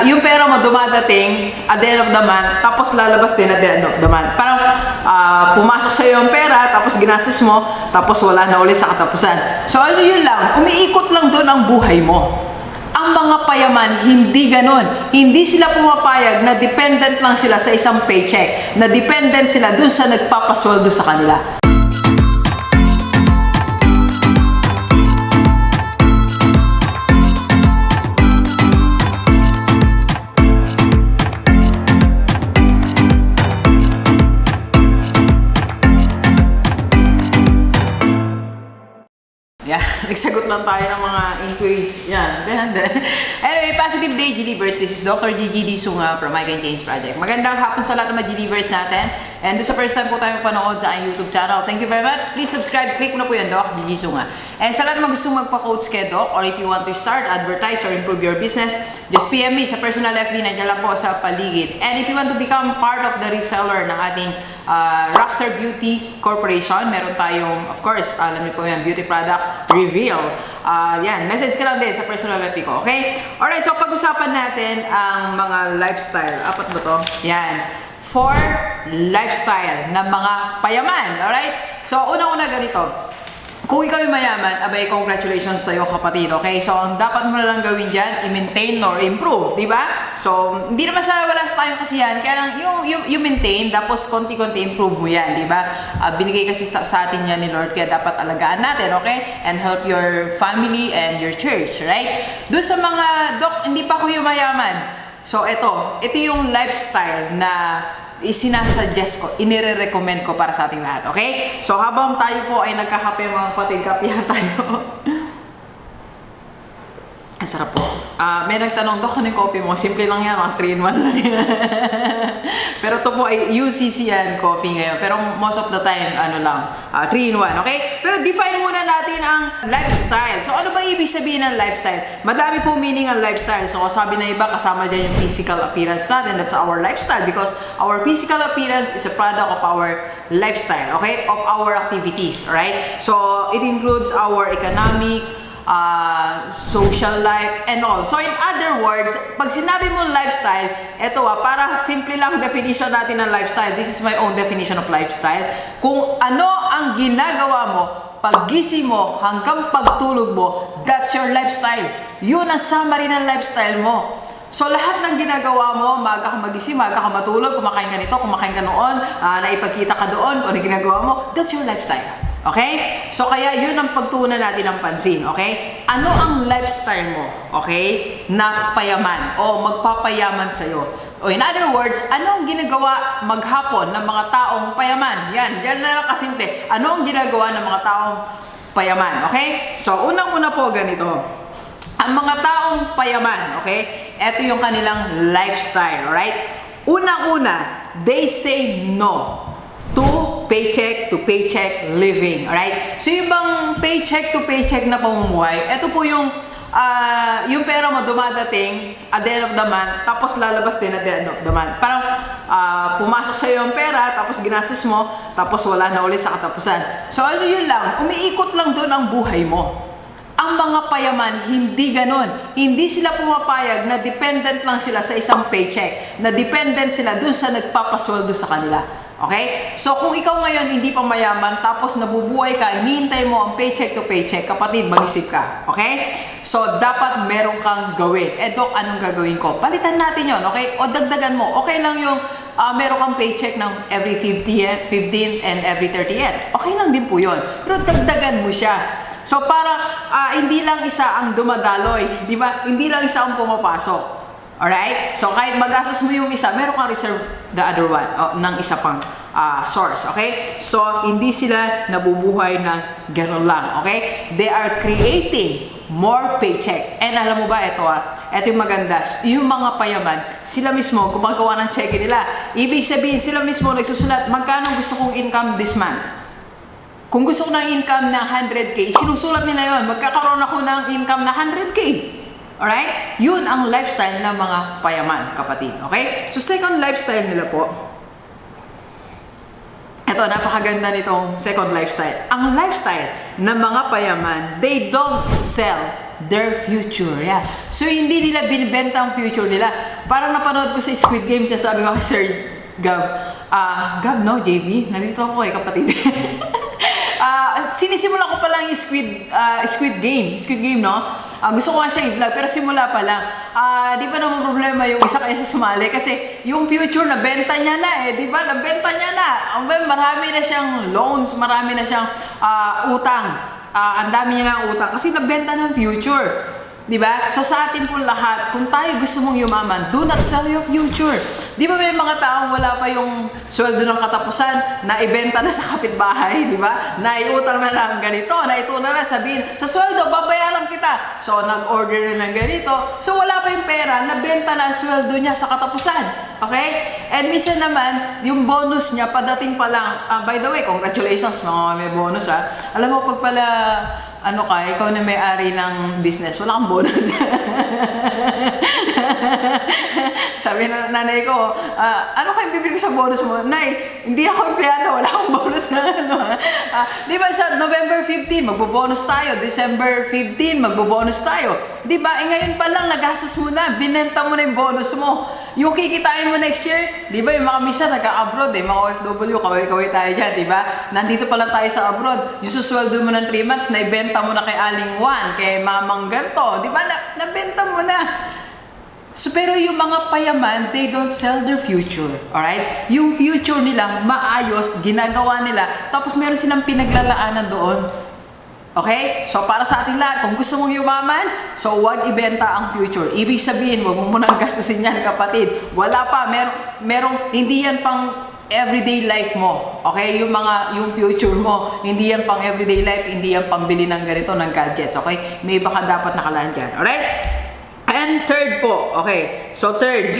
yung pera mo dumadating at the end of the month, tapos lalabas din at the end of the month. Parang pumasok sa'yo yung pera, tapos ginastos mo, tapos wala na ulit sa katapusan. So ano yun lang, umiikot lang doon ang buhay mo. Ang mga payaman, hindi ganon. Hindi sila pumapayag na dependent lang sila sa isang paycheck, na dependent sila dun sa nagpapasweldo sa kanila. Nagsagot lang tayo ng mga inquiries. Yan. Anyway, positive day, Gilivers. This is Dr. Gigi Sunga from I Can Change Project. Magandang hapon sa lahat ng mga Gilivers natin. And sa first time po tayo panood sa YouTube channel, thank you very much. Please subscribe. Click mo na po yan, Doc Gigi Sunga. And sa lahat ng mga gusto magpa-coach kay Doc, or if you want to start, advertise, or improve your business, just PM me sa personal FB. Nandiyan lang po sa paligid. And if you want to become part of the reseller ng ating Rockstar Beauty Corporation, meron tayong, of course, alam niyo po yan, beauty products reveal. Yan, message ka lang din sa personal FB ko, okay? Alright, so pag-usapan natin ang mga lifestyle. Apat ba to? Yan. 4 lifestyle ng mga payaman. Alright? So, una-una ganito. Kung ikaw yung mayaman, abay, congratulations tayo kapatid, okay? So, ang dapat mo na lang gawin dyan, i-maintain or improve, di ba? So, hindi naman wala tayong kasiyahan, kaya lang yung maintain, tapos konti-konti improve mo yan, di ba? Binigay kasi sa atin yan ni Lord, kaya dapat alagaan natin, okay? And help your family and your church, right? Doon sa mga, Dok, hindi pa ko yung mayaman. So, ito yung lifestyle na isinasuggest ko, inire-recommend ko para sa ating lahat, okay? So, habang tayo po ay nagkakape, mga kapatid, kapihan tayo. Ang sarap po. May nagtanong, Dok, ano yung coffee mo? Simple lang yan, mga 3-in-1 lang yan. Pero ito po ay UCC yan, coffee ngayon. Pero most of the time, 3-in-1, okay? Pero define muna natin ang lifestyle. So, ano ba ibig sabihin ng lifestyle? Madami po meaning ang lifestyle. So, sabi na iba, kasama dyan yung physical appearance natin. That's our lifestyle because our physical appearance is a product of our lifestyle, okay? Of our activities, alright? So, it includes our economic, social life, and all. So, in other words, pag sinabi mo lifestyle, eto para simple lang definition natin ng lifestyle. This is my own definition of lifestyle. Kung ano ang ginagawa mo, paggising mo hanggang pagtulog mo, that's your lifestyle. Yun ang summary ng lifestyle mo. So, lahat ng ginagawa mo, maaga ka magising, maaga ka matulog, kumakain ka nito, kumakain ka noon, naipagkita ka doon, kung ano ginagawa mo, that's your lifestyle. Okay? So, kaya yun ang pagtuunan natin ng pansin. Okay? Ano ang lifestyle mo? Okay? Na payaman o magpapayaman sa'yo. O in other words, ano ang ginagawa maghapon ng mga taong payaman? Yan na lang kasimple. Ano ang ginagawa ng mga taong payaman? Okay? So, unang-una po ganito. Ang mga taong payaman, okay? Ito yung kanilang lifestyle, alright? Unang-una, they say no to paycheck living, alright? So yung bang paycheck to paycheck na pamumuhay, ito po yung pera mo dumadating at the end of the month, tapos lalabas din at the end of the month. Parang pumasok sa'yo yung pera, tapos ginastos mo, tapos wala na ulit sa katapusan. So ano yun lang, umiikot lang doon ang buhay mo. Ang mga payaman, hindi ganon. Hindi sila pumapayag na dependent lang sila sa isang paycheck, na dependent sila dun sa nagpapasweldo sa kanila. Okay? So, kung ikaw ngayon hindi pa mayaman, tapos nabubuhay ka, hinihintay mo ang paycheck to paycheck, kapatid, mag-isip ka. Okay? So, dapat meron kang gawin. Dok, anong gagawin ko? Palitan natin yon, okay? O dagdagan mo. Okay lang yung meron kang paycheck ng every 15th and every 30th. Okay lang din po yon. Pero dagdagan mo siya. So, para hindi lang isa ang dumadaloy. Di ba? Hindi lang isa ang pumapasok. Alright? So, kahit magastos mo yung isa, meron kang reserve the other one, ng isa pang source. Okay? So, hindi sila nabubuhay ng gano'n lang. Okay? They are creating more paycheck. And alam mo ba, ito yung maganda. Yung mga payaman, sila mismo gumagawa ng check nila. Ibig sabihin, sila mismo nagsusulat, magkano gusto kong income this month? Kung gusto ko ng income na 100K, sinusulat nila yon. Magkakaroon ako ng income na 100K. Alright? Yun ang lifestyle ng mga payaman, kapatid. Okay? So, second lifestyle nila po. Ito, napakaganda nitong second lifestyle. Ang lifestyle ng mga payaman, they don't sell their future. Yeah. So, hindi nila binibenta ang future nila. Parang napanood ko sa Squid Game, sabi ko kay Sir Gab, Gab, no, JB? Nandito ako kapatid. Sinisimulan ko pa lang yung Squid Game, no? Gusto ko nga siya i-vlog, pero simula pa lang. Di ba naman problema yung isa kaysa sumali? Kasi yung future, nabenta niya na di ba? Nabenta niya na. Marami na siyang loans, marami na siyang utang. Ang dami niya nga utang kasi nabenta ng future. Diba? So sa atin po lahat, kung tayo gusto mong yumaman, do not sell your future. Di ba may mga taong wala pa yung sweldo ng katapusan, na ibenta na sa kapitbahay, di ba? Naiutang na lang ganito, naito na lang sabihin, sa sweldo, babayaran kita. So nag-order na ng ganito. So wala pa yung pera, nabenta na ang sweldo niya sa katapusan. Okay? And minsan naman, yung bonus niya, padating pa lang. By the way, congratulations mga may bonus Alam mo, pag pala ikaw na may-ari ng business, wala kang bonus. Sabi na nanay ko, ano kayong bibili ko sa bonus mo? Nay, hindi ako empleyado, wala akong bonus na di ba sa November 15, magbo-bonus tayo. December 15, magbo-bonus tayo. Di ba? Ngayon pa lang, nagastos mo na, binenta mo na yung bonus mo. Yung kikitain mo next year, di ba yung mga misa nag-abroad mga OFW, kaway-kaway tayo dyan, di ba? Nandito pa lang tayo sa abroad, yung susweldo mo ng 3 months, naibenta mo na kay Aling Juan, kay Mamang ganto, di ba? Nabenta mo na. So, pero yung mga payaman, they don't sell their future, alright? Yung future nila, maayos, ginagawa nila, tapos meron silang pinaglalaanan doon. Okay? So, para sa ating lahat, kung gusto mong yumaman, so huwag ibenta ang future. Ibig sabihin, huwag mo munang gastusin yan, kapatid. Wala pa, merong, hindi yan pang everyday life mo. Okay? Yung future mo, hindi yan pang everyday life, hindi yan pang bili ng ganito, ng gadgets. Okay? May iba ka dapat nakalaan dyan. Alright? And third po. Okay. So, third.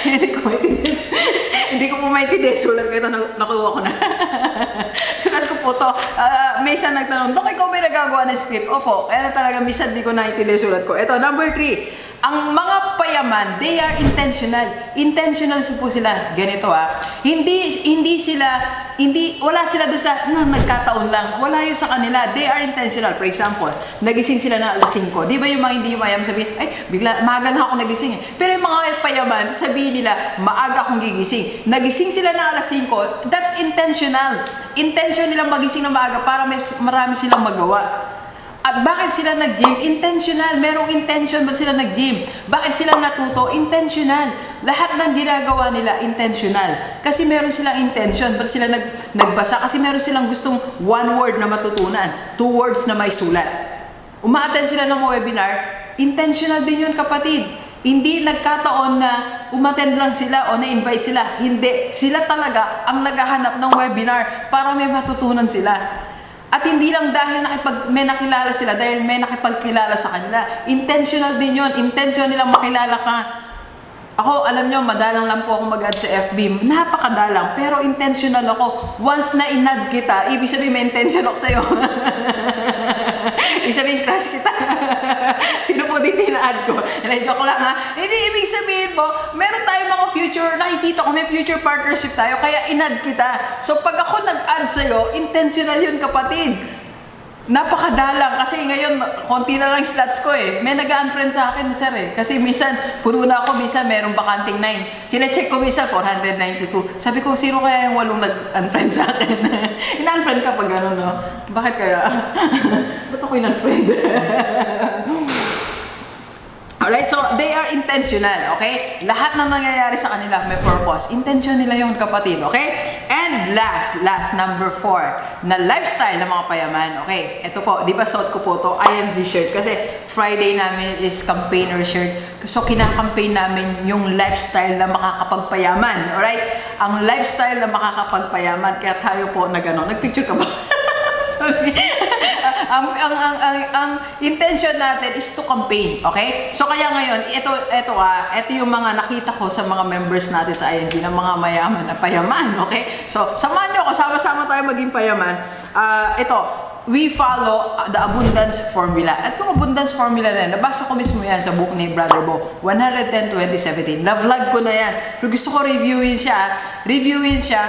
Hindi ko po maintindihan. Sulat ko ito. Nakuha ko na. Sulat ko po to. May isa nagtanong, Dok, ikaw may nagagawa ng script? Opo. Kaya na talaga, minsan di ko naintindihan sulat ko. Ito, number 3. Ang mga payaman, they are intentional. Intentional po sila. Ganito wala sila doon sa nagkataon lang. Wala yun sa kanila. They are intentional. For example, nagising sila na alas 5. Di ba yung mga hindi mayam sabihin, ay, maaga na ako nagising Pero yung mga payaman, sasabihin nila, maaga akong gigising. Nagising sila na alas 5, that's intentional. Intention nilang magising na maaga para marami silang magawa. At bakit sila nag-gym? Intentional. Merong intention. Ba't sila nag-gym? Bakit sila natuto? Intentional. Lahat ng ginagawa nila, intentional. Kasi meron silang intention. Ba't sila nagbasa? Kasi meron silang gustong 1 word na matutunan. 2 words na may sulat. Uma-attend sila ng webinar, intentional din yun, kapatid. Hindi nagkataon na umattend lang sila o na-invite sila. Hindi. Sila talaga ang naghahanap ng webinar para may matutunan sila. At hindi lang dahil may nakilala sila, dahil may nakipagkilala sa kanila. Intentional din yun. Intention nilang makilala ka. Ako, alam nyo, madalang lang po ako mag-add sa FB. Napakadalang. Pero intentional ako. Once na in-add kita, ibig sabihin may intention ako sa'yo. Ibig sabihin, crush kita. Sino po dito ina-add ko? Joke lang Hindi, ibig sabihin po, meron tayong mga future, nakikita ko may future partnership tayo, kaya in-add kita. So pag ako nag-add sa'yo, intentional yun, kapatid. Napakadalang kasi ngayon konti na lang slots ko May nag-unfriend sa akin sir kasi minsan puno na ako, minsan merong bakanting 9. Sine-check ko minsan 492. Sabi ko, sino kaya yung 8 nag-unfriend sa akin? In-unfriend ka pag gano'n, no? Bakit kaya? Ba't ako in-unfriend? Alright, so they are intentional, okay? Lahat ng nangyayari sa kanila may purpose. Intention nila yung kapatid, okay? And last, number 4, na lifestyle ng mga payaman. Okay, ito po, di ba suot ko po to IMG shirt kasi Friday namin is campaigner shirt. So, kinakampaign namin yung lifestyle na makakapagpayaman, alright? Ang lifestyle na makakapagpayaman, kaya tayo po nagpicture ka ba? Sorry. Ang intention natin is to campaign, okay? So kaya ngayon, ito yung mga nakita ko sa mga members natin sa ING ng mga mayaman na payaman, okay? So samahan nyo ako, sama-sama tayo maging payaman. Ito, we follow the abundance formula. At yung abundance formula na yan, nabasa ko mismo yan sa book ni Brother Bo, 110-2017. Na-vlog ko na yan. Pero gusto ko reviewin siya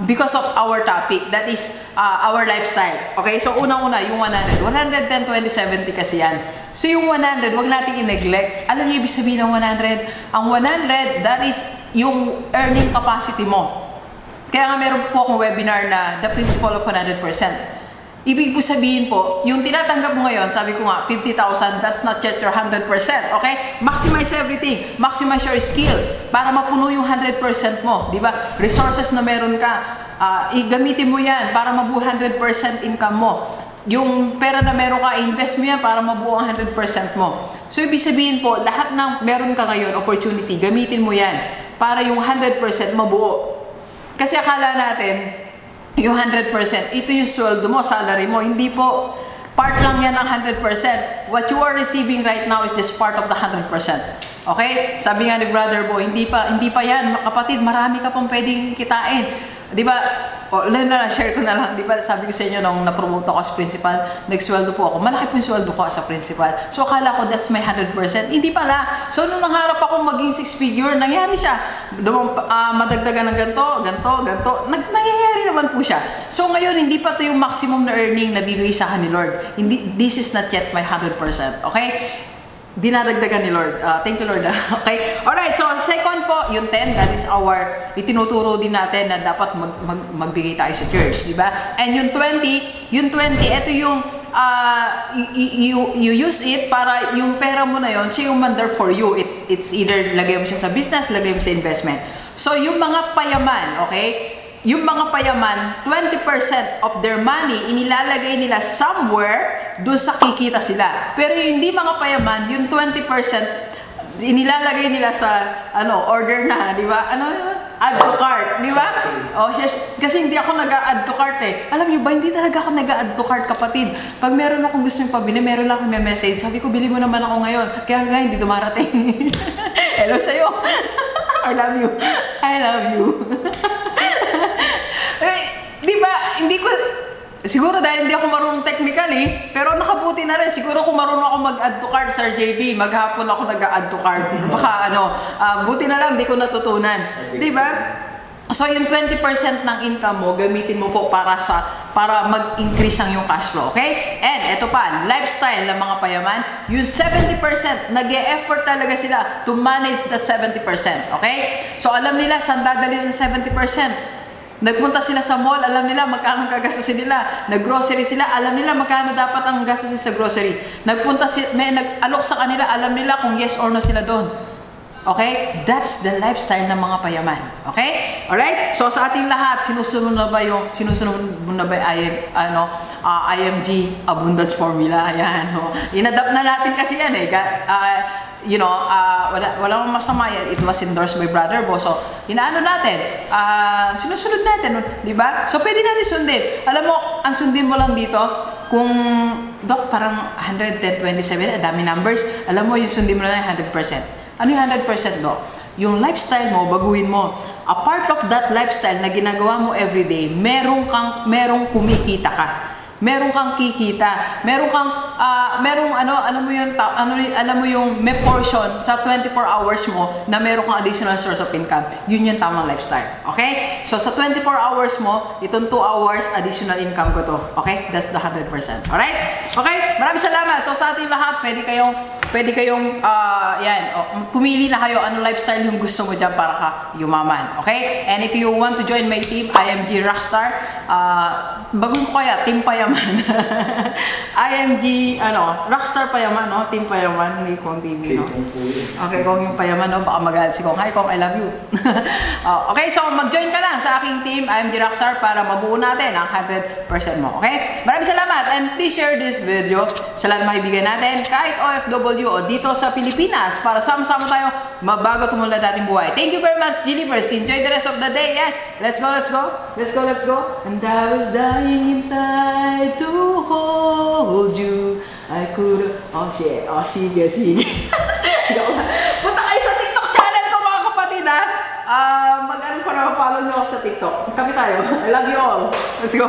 because of our topic. That is our lifestyle. Okay? So, unang-una, yung 100. 110-2070 kasi yan. So, yung 100, wag natin i-neglect. Alam niyo ibig sabihin ng 100? Ang 100, that is yung earning capacity mo. Kaya nga meron po akong webinar na The Principle of 100%. Ibig po sabihin po, yung tinatanggap mo ngayon, sabi ko nga, 50,000, that's not yet your 100%, okay? Maximize everything. Maximize your skill para mapuno yung 100% mo, di ba? Resources na meron ka, igamitin mo yan para mabuo 100% income mo. Yung pera na meron ka, invest mo yan para mabuo ang 100% mo. So, ibig sabihin po, lahat ng meron ka ngayon, opportunity, gamitin mo yan para yung 100% mabuo. Kasi akala natin, yung 100%, ito yung sweldo mo, salary mo. Hindi po. Part lang yan ng 100%. What you are receiving right now is just part of the 100%. Okay? Sabi nga ni Brother Bo, hindi pa yan. Kapatid, marami ka pang pwedeng kitain. Di ba? Share ko na lang. Di ba? Sabi ko sa inyo nung na-promote ako as principal, nagsweldo po ako. Malaki po yung sweldo ko as a principal. So, akala ko that's my 100%. Hindi pala. So, nung nangarap ako maging 6-figure, nangyari siya. Madagdagan ng ganito. Nangyayari naman po siya. So, ngayon, hindi pa to yung maximum na earning na bibigay sa akin ni Lord. This is not yet my 100%. Okay? Dinadagdagan ni Lord. Thank you, Lord. Okay? Alright, so second po, yung 10, that is our, itinuturo din natin na dapat magbigay tayo sa church, di ba? And yung 20, ito yung, you use it para yung pera mo na yon, siya yung mandar for you. It's either lagay mo siya sa business, lagay mo sa investment. So, yung mga payaman, okay? Yung mga payaman, 20% of their money, inilalagay nila somewhere, doon sa kikita sila. Pero yung hindi mga payaman, yung 20%, inilalagay nila sa, order na, di ba? Add to cart, di ba? Kasi hindi ako nag-add to cart eh. Alam niyo ba, hindi talaga ako nag-add to cart, kapatid. Pag meron akong gustong pabili, meron lang akong message. Sabi ko, bili mo naman ako ngayon. Kaya hanggang hindi dumarating. Hello sa'yo. I love you. I love you. Di ba, siguro dahil hindi ako marunong technically, pero nakabuti na rin. Siguro kung marunong ako mag-add to cart, Sir JP, maghapon ako nag-add to cart. Baka buti na lang, di ko natutunan. Di ba? So, yung 20% ng income mo, gamitin mo po para mag-increase ang yung cash flow, okay? And, eto pa, lifestyle ng mga payaman, yung 70%, nag-e-effort talaga sila to manage that 70%, okay? So, alam nila, saan dadali ng 70%? Nagpunta sila sa mall, alam nila magkano gagastusin nila. Nag-grocery sila, alam nila magkano dapat ang gastusin sa grocery. May nag-alok sa kanila, alam nila kung yes or no sila doon. Okay? That's the lifestyle ng mga payaman. Okay? Alright? So sa ating lahat, sinusunod mo na ba yung IMG Abundance Formula? Ayan. Inadapt na natin kasi yan eh. Wala mong masama yan. It was endorsed by Brother Bo. So, natin. Sinusunod natin. Di ba? So, pwede natin sundin. Alam mo, ang sundin mo lang dito, kung, Dok, parang 110-27, dami numbers. Alam mo, yung sundin mo lang 100%. Ano yung 100%, Dok? Yung lifestyle mo, baguhin mo. A part of that lifestyle na ginagawa mo everyday, merong kumikita ka. Meron kang kikita, alam mo yung may portion sa 24 hours mo na meron kang additional source of income. Yun yung tamang lifestyle. Okay? So, sa 24 hours mo, itong 2 hours, additional income ko to. Okay? That's the 100%. Alright? Okay? Maraming salamat. So, sa ating lahat, pwede kayong pumili na kayo anong lifestyle yung gusto mo dyan para ka yumaman. Okay? And if you want to join my team, IMG Rockstar, bago ko kaya, Team Payaman. IMG, Rockstar Payaman, no? Team Payaman, hindi Kong TV, no? Okay, Kong yung Payaman, no? Baka magalit si Kong. Hi, Kong, I love you. Okay, so mag-join ka lang sa aking team, IMG Rockstar, para mabuo natin ang 100% mo. Okay? Maraming salamat, and please share this video sa lahat ng maibigan natin, kahit OFW o dito sa Pilipinas, para sama-sama tayo mabago tumulad natin buhay. Thank you very much, Gilivers. Enjoy the rest of the day. Yeah. Let's go. And I was dying inside to hold you. I could. Sige. Punta kayo sa TikTok channel ko, mga kapatid, ha? Follow nyo ako sa TikTok. Kami tayo. I love you all. Let's go.